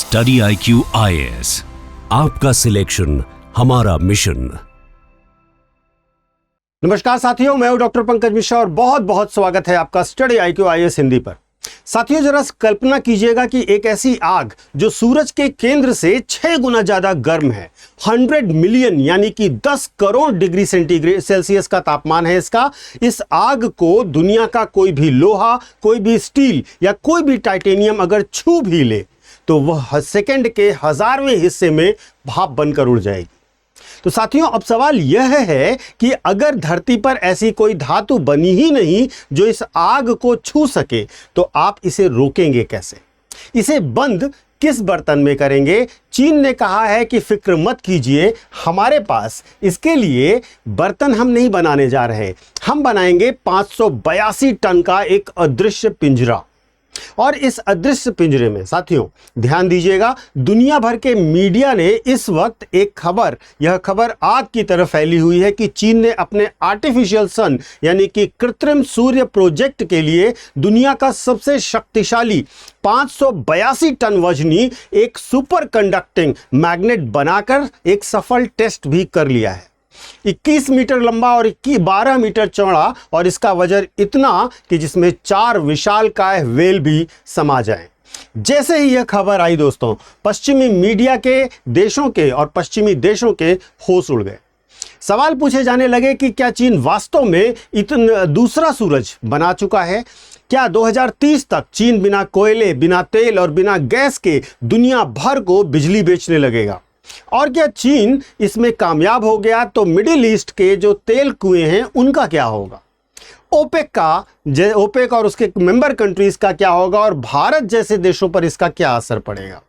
Study IQ IAS, आपका selection हमारा mission. नमस्कार साथियों, मैं हूं डॉक्टर पंकज मिश्रा और बहुत बहुत स्वागत है आपका स्टडी IQ IAS हिंदी पर। साथियों, जरा कल्पना कीजिएगा कि एक ऐसी आग जो सूरज के केंद्र से 6 गुना ज्यादा गर्म है, 100 मिलियन यानी कि 10 करोड़ डिग्री सेल्सियस का तापमान है इसका। इस आग को दुनिया का कोई भी लोहा, कोई भी स्टील या कोई भी टाइटेनियम अगर छू भी ले तो वह सेकंड के 1000वें हिस्से में भाप बनकर उड़ जाएगी। तो साथियों, अब सवाल यह है कि अगर धरती पर ऐसी कोई धातु बनी ही नहीं जो इस आग को छू सके तो आप इसे रोकेंगे कैसे? इसे बंद किस बर्तन में करेंगे? चीन ने कहा है कि फिक्र मत कीजिए, हमारे पास इसके लिए बर्तन हम नहीं बनाने जा रहे, हम बनाएंगे 582 टन का एक अदृश्य पिंजरा। और इस अदृश्य पिंजरे में साथियों ध्यान दीजिएगा, दुनिया भर के मीडिया ने इस वक्त यह खबर आग की तरफ फैली हुई है कि चीन ने अपने आर्टिफिशियल सन यानी कि कृत्रिम सूर्य प्रोजेक्ट के लिए दुनिया का सबसे शक्तिशाली 582 टन वजनी एक सुपर कंडक्टिंग मैग्नेट बनाकर एक सफल टेस्ट भी कर लिया है। 21 मीटर लंबा और 12 मीटर चौड़ा और इसका वजन इतना कि जिसमें 4 विशालकाय व्हेल भी समा जाएं। जैसे ही यह खबर आई दोस्तों, पश्चिमी मीडिया के देशों के और पश्चिमी देशों के होश उड़ गए। सवाल पूछे जाने लगे कि क्या चीन वास्तव में इतना दूसरा सूरज बना चुका है? क्या 2030 तक चीन बिना कोयले, बिना तेल और बिना गैस के दुनिया भर को बिजली बेचने लगेगा? और क्या चीन इसमें कामयाब हो गया तो मिडिल ईस्ट के जो तेल कुएं हैं उनका क्या होगा? ओपेक और उसके मेंबर कंट्रीज का क्या होगा और भारत जैसे देशों पर इसका क्या असर पड़ेगा?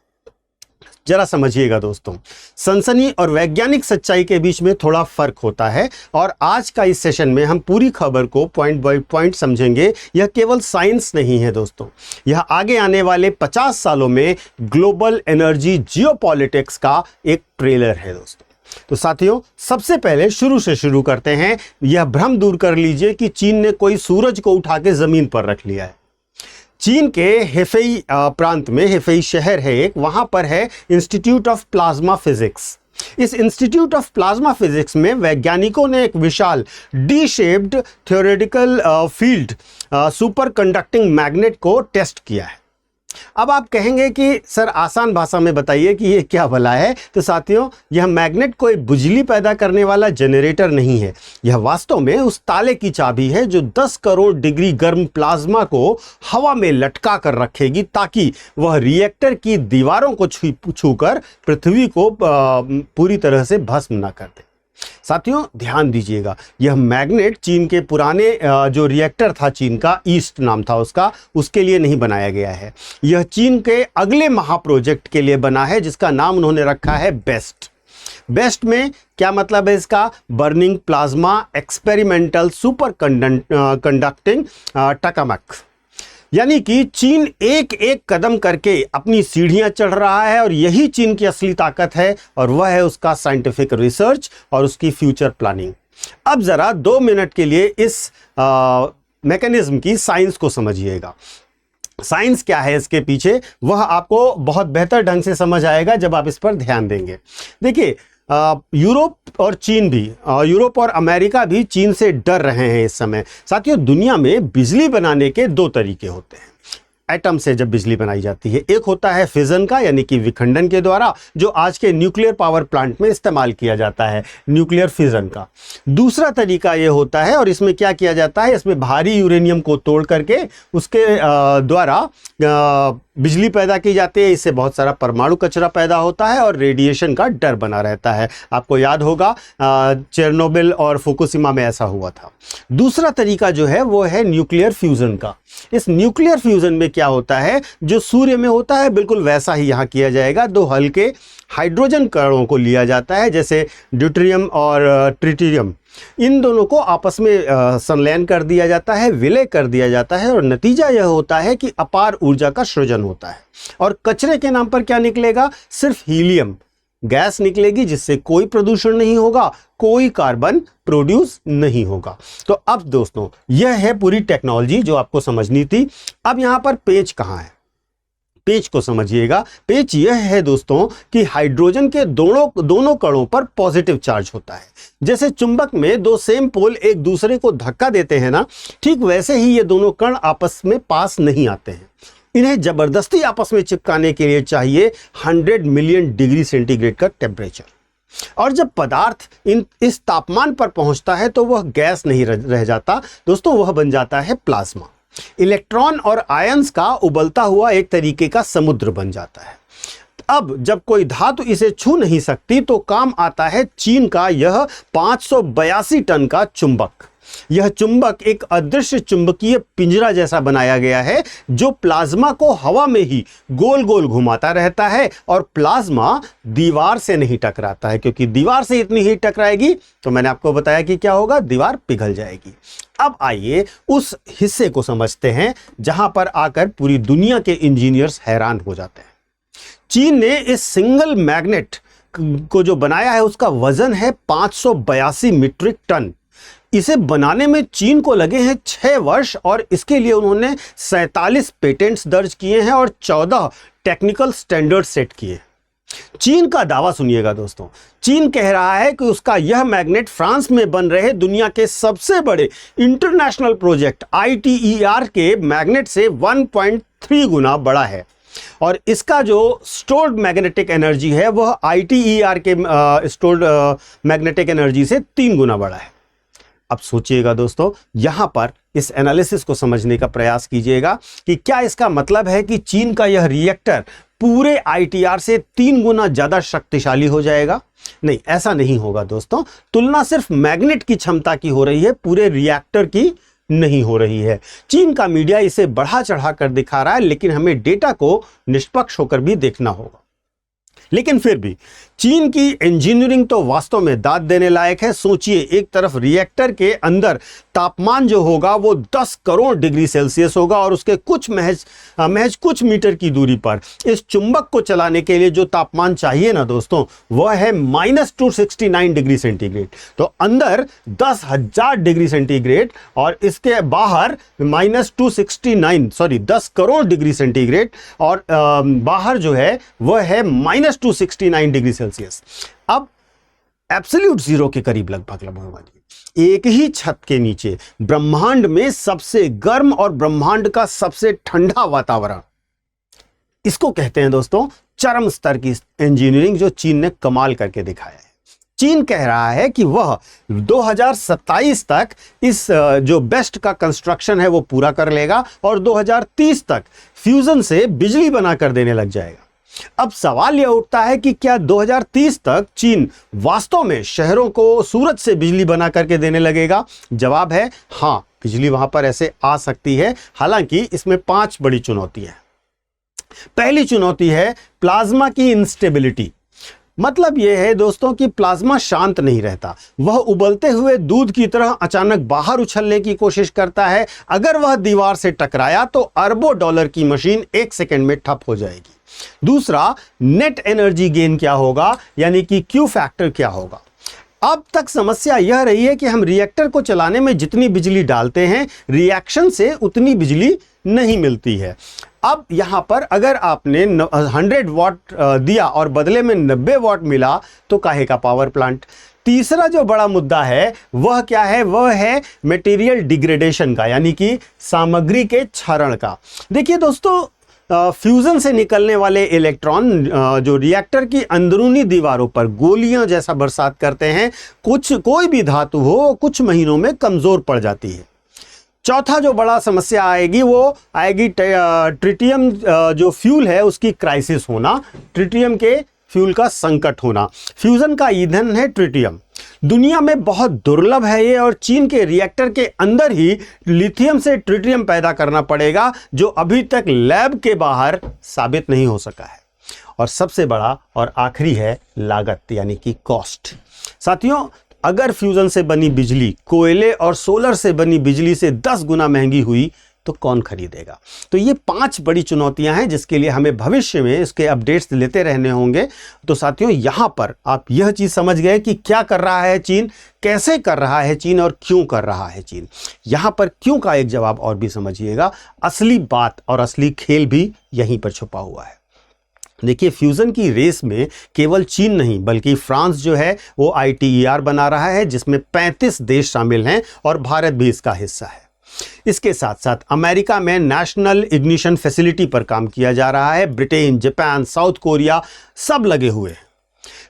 जरा समझिएगा दोस्तों, सनसनी और वैज्ञानिक सच्चाई के बीच में थोड़ा फर्क होता है और आज का इस सेशन में हम पूरी खबर को पॉइंट बाय पॉइंट समझेंगे। यह केवल साइंस नहीं है दोस्तों, यह आगे आने वाले 50 सालों में ग्लोबल एनर्जी जियोपॉलिटिक्स का एक ट्रेलर है दोस्तों। तो साथियों, सबसे पहले शुरू से शुरू करते हैं। यह भ्रम दूर कर लीजिए कि चीन ने कोई सूरज को उठा के जमीन पर रख लिया है। चीन के हेफेई प्रांत में, हेफेई शहर है एक, वहां पर है इंस्टीट्यूट ऑफ प्लाज्मा फिजिक्स। इस इंस्टीट्यूट ऑफ प्लाज्मा फिजिक्स में वैज्ञानिकों ने एक विशाल D shaped theoretical field superconducting magnet को टेस्ट किया है। अब आप कहेंगे कि सर आसान भाषा में बताइए कि ये क्या भला है? तो साथियों, यह मैग्नेट कोई बिजली पैदा करने वाला जनरेटर नहीं है, यह वास्तव में उस ताले की चाबी है जो 10 करोड़ डिग्री गर्म प्लाज्मा को हवा में लटका कर रखेगी ताकि वह रिएक्टर की दीवारों को छूकर पृथ्वी को पूरी तरह से भस्म न कर दे। साथियों ध्यान दीजिएगा, यह मैग्नेट चीन के पुराने जो रिएक्टर था, चीन का ईस्ट नाम था उसका, उसके लिए नहीं बनाया गया है। यह चीन के अगले महाप्रोजेक्ट के लिए बना है जिसका नाम उन्होंने रखा है बेस्ट। बेस्ट में क्या मतलब है इसका? Burning plasma experimental superconducting tokamak. यानी कि चीन एक एक कदम करके अपनी सीढ़ियां चढ़ रहा है और यही चीन की असली ताकत है और वह है उसका साइंटिफिक रिसर्च और उसकी फ्यूचर प्लानिंग। अब जरा 2 मिनट के लिए इस मैकेनिज्म की साइंस को समझिएगा। साइंस क्या है इसके पीछे, वह आपको बहुत बेहतर ढंग से समझ आएगा जब आप इस पर ध्यान देंगे। देखिए, यूरोप और चीन भी, यूरोप और अमेरिका भी चीन से डर रहे हैं इस समय। साथियों, दुनिया में बिजली बनाने के 2 तरीके होते हैं। एटम से जब बिजली बनाई जाती है, एक होता है फिजन का यानी कि विखंडन के द्वारा, जो आज के न्यूक्लियर पावर प्लांट में इस्तेमाल किया जाता है, न्यूक्लियर फिजन का। दूसरा तरीका यह होता है, और इसमें क्या किया जाता है, इसमें भारी यूरेनियम को तोड़ करके उसके द्वारा बिजली पैदा की जाती है। इससे बहुत सारा परमाणु कचरा पैदा होता है और रेडिएशन का डर बना रहता है। आपको याद होगा चेरनोबिल और फुकुशिमा में ऐसा हुआ था। दूसरा तरीका जो है वो है न्यूक्लियर फ्यूजन का। इस न्यूक्लियर फ्यूजन में क्या होता है, जो सूर्य में होता है बिल्कुल वैसा ही यहाँ किया जाएगा। 2 हल्के हाइड्रोजन कणों को लिया जाता है, जैसे ड्यूटेरियम और ट्रिटियम, इन दोनों को आपस में संलयन कर दिया जाता है, विलय कर दिया जाता है और नतीजा यह होता है कि अपार ऊर्जा का सृजन होता है। और कचरे के नाम पर क्या निकलेगा? सिर्फ हीलियम गैस निकलेगी, जिससे कोई प्रदूषण नहीं होगा, कोई कार्बन प्रोड्यूस नहीं होगा। तो अब दोस्तों, यह है पूरी टेक्नोलॉजी जो आपको समझनी थी। अब यहां पर पेच कहां है? पेच को समझिएगा। पेच यह है दोस्तों कि हाइड्रोजन के दोनों कणों पर पॉजिटिव चार्ज होता है। जैसे चुंबक में दो सेम पोल एक दूसरे को धक्का देते हैं ना, ठीक वैसे ही ये दोनों कण आपस में पास नहीं आते हैं। इन्हें जबरदस्ती आपस में चिपकाने के लिए चाहिए 100 मिलियन डिग्री सेंटीग्रेड का टेम्परेचर। और जब पदार्थ इस तापमान पर पहुंचता है तो वह गैस नहीं रह जाता दोस्तों, वह बन जाता है प्लाज्मा। इलेक्ट्रॉन और आयंस का उबलता हुआ एक तरीके का समुद्र बन जाता है। अब जब कोई धातु इसे छू नहीं सकती तो काम आता है चीन का यह 582 टन का चुंबक। यह चुंबक एक अदृश्य चुंबकीय पिंजरा जैसा बनाया गया है जो प्लाज्मा को हवा में ही गोल गोल घुमाता रहता है और प्लाज्मा दीवार से नहीं टकराता है, क्योंकि दीवार से इतनी हीट टकराएगी तो मैंने आपको बताया कि क्या होगा, दीवार पिघल जाएगी। अब आइए उस हिस्से को समझते हैं जहां पर आकर पूरी दुनिया के इंजीनियर्स हैरान हो जाते हैं। चीन ने इस सिंगल मैग्नेट को जो बनाया है उसका वजन है 582 मीट्रिक टन। इसे बनाने में चीन को लगे हैं 6 वर्ष और इसके लिए उन्होंने 47 पेटेंट्स दर्ज किए हैं और 14 टेक्निकल स्टैंडर्ड सेट किए। चीन का दावा सुनिएगा दोस्तों। चीन कह रहा है कि उसका यह मैग्नेट फ्रांस में बन रहे दुनिया के सबसे बड़े इंटरनेशनल प्रोजेक्ट ITER के मैग्नेट से 1.3 गुना बड़ा है और इसका जो स्टोर्ड मैग्नेटिक एनर्जी है वह ITER के स्टोर्ड मैग्नेटिक एनर्जी से 3 गुना बड़ा है। अब सोचिएगा दोस्तों, यहां पर इस एनालिसिस को समझने का प्रयास कीजिएगा कि क्या इसका मतलब है कि चीन का यह रिएक्टर पूरे ITER से 3 गुना ज्यादा शक्तिशाली हो जाएगा? नहीं, ऐसा नहीं होगा दोस्तों। तुलना सिर्फ मैग्नेट की क्षमता की हो रही है, पूरे रिएक्टर की नहीं हो रही है। चीन का मीडिया इसे बढ़ा चढ़ा कर दिखा रहा है, लेकिन हमें डेटा को निष्पक्ष होकर भी देखना होगा। लेकिन फिर भी चीन की इंजीनियरिंग तो वास्तव में दाद देने लायक है। सोचिए, एक तरफ रिएक्टर के अंदर तापमान जो होगा वो 10 करोड़ डिग्री सेल्सियस होगा और उसके महज कुछ मीटर की दूरी पर इस चुंबक को चलाने के लिए जो तापमान चाहिए ना दोस्तों, वह है -269 डिग्री सेंटीग्रेड। तो अंदर 10,000 डिग्री सेंटीग्रेड और इसके बाहर -10 करोड़ डिग्री सेंटीग्रेड और बाहर जो है वह है -269 डिग्री सेल्सियस। अब एब्सोल्यूट जीरो के करीब लगभग वाली एक ही छत के नीचे ब्रह्मांड में सबसे गर्म और ब्रह्मांड का सबसे ठंडा वातावरण, इसको कहते हैं दोस्तों चरम स्तर की इंजीनियरिंग जो चीन ने कमाल करके दिखाया है। चीन कह रहा है कि वह 2027 तक इस जो बेस्ट का कंस्ट्रक्शन है वो पूरा कर लेगा और 2030 तक फ्यूजन से बिजली बनाकर देने लग जाएगा। अब सवाल यह उठता है कि क्या 2030 तक चीन वास्तव में शहरों को सूरज से बिजली बना करके देने लगेगा? जवाब है हां, बिजली वहां पर ऐसे आ सकती है। हालांकि इसमें 5 बड़ी चुनौती है। पहली चुनौती है प्लाज्मा की इंस्टेबिलिटी। मतलब यह है दोस्तों कि प्लाज्मा शांत नहीं रहता, वह उबलते हुए दूध की तरह अचानक बाहर उछलने की कोशिश करता है। अगर वह दीवार से टकराया तो अरबों डॉलर की मशीन 1 सेकंड में ठप हो जाएगी। दूसरा, नेट एनर्जी गेन क्या होगा, यानी कि Q फैक्टर क्या होगा। अब तक समस्या यह रही है कि हम रिएक्टर को चलाने में जितनी बिजली डालते हैं, रिएक्शन से उतनी बिजली नहीं मिलती है। अब यहां पर अगर आपने 100 वॉट दिया और बदले में 90 वॉट मिला तो काहे का पावर प्लांट। तीसरा जो बड़ा मुद्दा है वह क्या है, वह है मटेरियल डिग्रेडेशन का, यानी कि सामग्री के क्षरण का। देखिए दोस्तों, फ्यूजन से निकलने वाले इलेक्ट्रॉन जो रिएक्टर की अंदरूनी दीवारों पर गोलियां जैसा बरसात करते हैं, कोई भी धातु हो कुछ महीनों में कमजोर पड़ जाती है। चौथा जो बड़ा समस्या आएगी वो आएगी ट्रिटियम जो फ्यूल है उसकी क्राइसिस होना, ट्रिटियम के फ्यूल का संकट होना। फ्यूजन का ईंधन है ट्रिटियम, दुनिया में बहुत दुर्लभ है ये और चीन के रिएक्टर के अंदर ही लिथियम से ट्रिटियम पैदा करना पड़ेगा जो अभी तक लैब के बाहर साबित नहीं हो सका है। और सबसे बड़ा और आखिरी है लागत, यानी कि कॉस्ट। साथियों, अगर फ्यूजन से बनी बिजली कोयले और सोलर से बनी बिजली से 10 गुना महंगी हुई तो कौन खरीदेगा? तो ये 5 बड़ी चुनौतियां हैं जिसके लिए हमें भविष्य में इसके अपडेट्स लेते रहने होंगे। तो साथियों, यहां पर आप यह चीज समझ गए कि क्या कर रहा है चीन, कैसे कर रहा है चीन और क्यों कर रहा है चीन। यहां पर क्यों का एक जवाब और भी समझिएगा। असली बात और असली खेल भी यहीं पर छुपा हुआ है। देखिए, फ्यूज़न की रेस में केवल चीन नहीं बल्कि फ्रांस जो है वो ITER बना रहा है, जिसमें 35 देश शामिल हैं और भारत भी इसका हिस्सा है। इसके साथ साथ अमेरिका में नेशनल इग्निशन फैसिलिटी पर काम किया जा रहा है। ब्रिटेन, जापान, साउथ कोरिया सब लगे हुए हैं।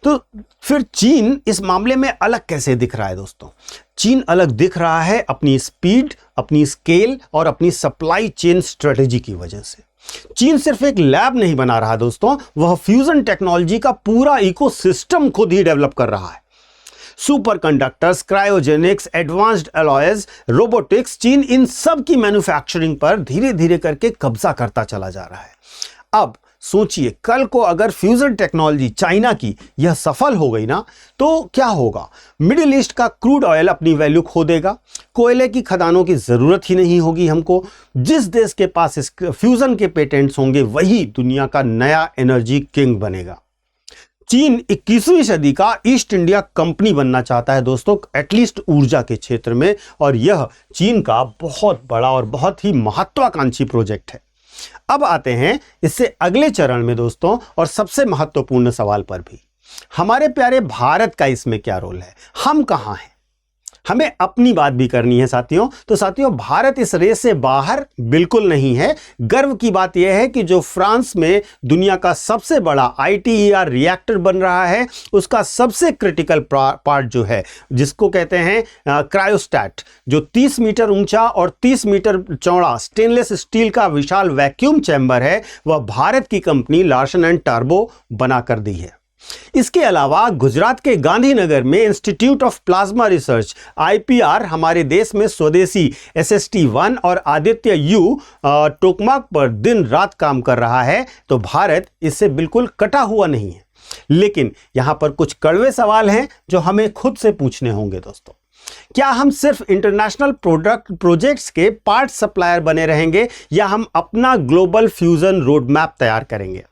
तो फिर चीन इस मामले में अलग कैसे दिख रहा है दोस्तों? चीन अलग दिख रहा है अपनी स्पीड, अपनी स्केल और अपनी सप्लाई चेन स्ट्रेटेजी की वजह से। चीन सिर्फ एक लैब नहीं बना रहा दोस्तों, वह फ्यूजन टेक्नोलॉजी का पूरा इकोसिस्टम खुद ही डेवलप कर रहा है। Super conductors, cryogenics, advanced alloys, robotics, चीन इन सब की मैन्युफैक्चरिंग पर धीरे धीरे करके कब्जा करता चला जा रहा है। अब सोचिए, कल को अगर फ्यूजन टेक्नोलॉजी चाइना की यह सफल हो गई ना, तो क्या होगा? मिडिल ईस्ट का क्रूड ऑयल अपनी वैल्यू खो देगा, कोयले की खदानों की जरूरत ही नहीं होगी हमको। जिस देश के पास इस फ्यूजन के पेटेंट्स होंगे वही दुनिया का नया एनर्जी किंग बनेगा। चीन 21वीं सदी का ईस्ट इंडिया कंपनी बनना चाहता है दोस्तों, एटलीस्ट ऊर्जा के क्षेत्र में, और यह चीन का बहुत बड़ा और बहुत ही महत्वाकांक्षी प्रोजेक्ट है। अब आते हैं इससे अगले चरण में दोस्तों, और सबसे महत्वपूर्ण सवाल पर भी। हमारे प्यारे भारत का इसमें क्या रोल है? हम कहां हैं? हमें अपनी बात भी करनी है साथियों। तो साथियों, भारत इस रेस से बाहर बिल्कुल नहीं है। गर्व की बात यह है कि जो फ्रांस में दुनिया का सबसे बड़ा ITER रिएक्टर बन रहा है, उसका सबसे क्रिटिकल पार्ट जो है, जिसको कहते हैं क्रायोस्टैट, जो 30 मीटर ऊंचा और 30 मीटर चौड़ा स्टेनलेस स्टील का विशाल वैक्यूम चैम्बर है, वह भारत की कंपनी लार्सन एंड टर्बो बना कर दी है। इसके अलावा गुजरात के गांधीनगर में institute of plasma research IPR हमारे देश में स्वदेशी SST-1 और आदित्य U टोकमाक पर दिन रात काम कर रहा है। तो भारत इससे बिल्कुल कटा हुआ नहीं है। लेकिन यहां पर कुछ कड़वे सवाल हैं जो हमें खुद से पूछने होंगे दोस्तों। क्या हम सिर्फ इंटरनेशनल प्रोजेक्ट्स के पार्ट सप्लायर बने रहेंगे, या हम अपना ग्लोबल फ्यूजन रोड मैप तैयार करेंगे?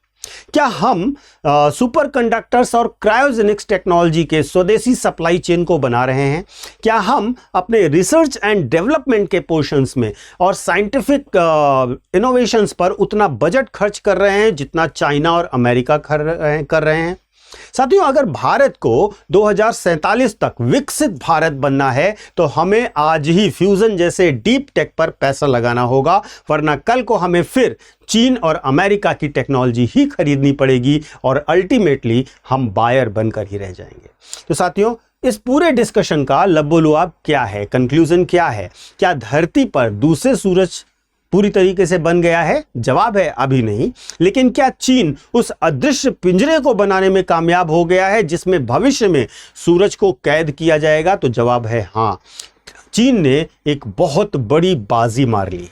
क्या हम सुपर कंडक्टर्स और क्रायोजेनिक्स टेक्नोलॉजी के स्वदेशी सप्लाई चेन को बना रहे हैं? क्या हम अपने रिसर्च एंड डेवलपमेंट के पोर्शंस में और साइंटिफिक इनोवेशंस पर उतना बजट खर्च कर रहे हैं जितना चाइना और अमेरिका कर रहे हैं? साथियों, अगर भारत को 2047 तक विकसित भारत बनना है तो हमें आज ही फ्यूजन जैसे डीप टेक पर पैसा लगाना होगा, वरना कल को हमें फिर चीन और अमेरिका की टेक्नोलॉजी ही खरीदनी पड़ेगी और अल्टीमेटली हम बायर बनकर ही रह जाएंगे। तो साथियों, इस पूरे डिस्कशन का लबोलुआब क्या है, कंक्लूजन क्या है? क्या धरती पर दूसरे सूरज पूरी तरीके से बन गया है? जवाब है अभी नहीं। लेकिन क्या चीन उस अदृश्य पिंजरे को बनाने में कामयाब हो गया है जिसमें भविष्य में सूरज को कैद किया जाएगा? तो जवाब है हाँ। चीन ने एक बहुत बड़ी बाजी मार ली।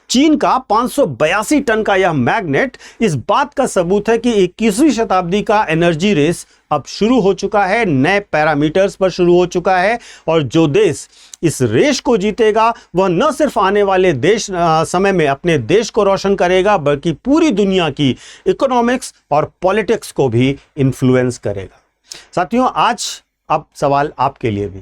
चीन का 582 टन का यह मैग्नेट इस बात का सबूत है कि 21वीं शताब्दी का एनर्जी रेस अब शुरू हो चुका है, नए पैरामीटर्स पर शुरू हो चुका है। और जो देश इस रेस को जीतेगा वह न सिर्फ आने वाले समय में अपने देश को रोशन करेगा, बल्कि पूरी दुनिया की इकोनॉमिक्स और पॉलिटिक्स को भी इन्फ्लुएंस करेगा। साथियों, आज अब सवाल आपके लिए भी,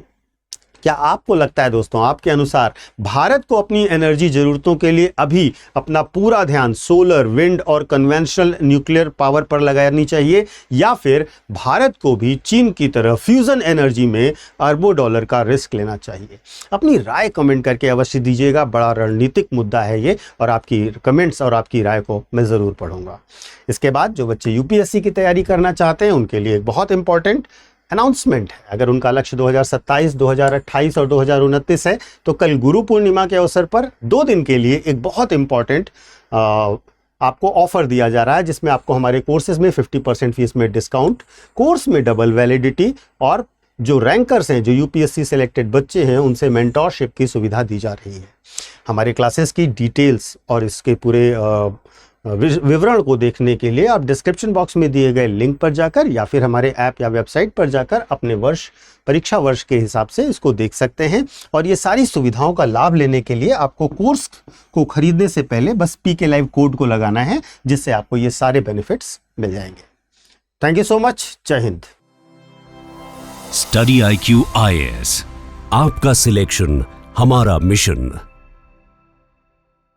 क्या आपको लगता है दोस्तों, आपके अनुसार भारत को अपनी एनर्जी जरूरतों के लिए अभी अपना पूरा ध्यान सोलर, विंड और कन्वेंशनल न्यूक्लियर पावर पर लगानी चाहिए, या फिर भारत को भी चीन की तरह फ्यूजन एनर्जी में अरबों डॉलर का रिस्क लेना चाहिए? अपनी राय कमेंट करके अवश्य दीजिएगा। बड़ा रणनीतिक मुद्दा है ये, और आपकी कमेंट्स और आपकी राय को मैं ज़रूर पढ़ूंगा। इसके बाद जो बच्चे UPSC की तैयारी करना चाहते हैं उनके लिए एक बहुत इंपॉर्टेंट अनाउंसमेंट है। अगर उनका लक्ष्य 2027, 2028 और 2029 है तो कल गुरु पूर्णिमा के अवसर पर 2 दिन के लिए एक बहुत इंपॉर्टेंट आपको ऑफर दिया जा रहा है, जिसमें आपको हमारे कोर्सेज में 50% फीस में डिस्काउंट, कोर्स में डबल वैलिडिटी, और जो रैंकर्स हैं, जो UPSC सेलेक्टेड बच्चे हैं, उनसे मेंटोरशिप की सुविधा दी जा रही है। हमारे क्लासेस की डिटेल्स और इसके पूरे विवरण को देखने के लिए आप डिस्क्रिप्शन बॉक्स में दिए गए लिंक पर जाकर या फिर हमारे ऐप या वेबसाइट पर जाकर अपने परीक्षा वर्ष के हिसाब से इसको देख सकते हैं। और ये सारी सुविधाओं का लाभ लेने के लिए आपको कोर्स को खरीदने से पहले बस PK लाइव कोड को लगाना है, जिससे आपको ये सारे बेनिफिट्स मिल जाएंगे। Thank you so much. जय हिंद। स्टडी IQ IAS, आपका सिलेक्शन हमारा मिशन।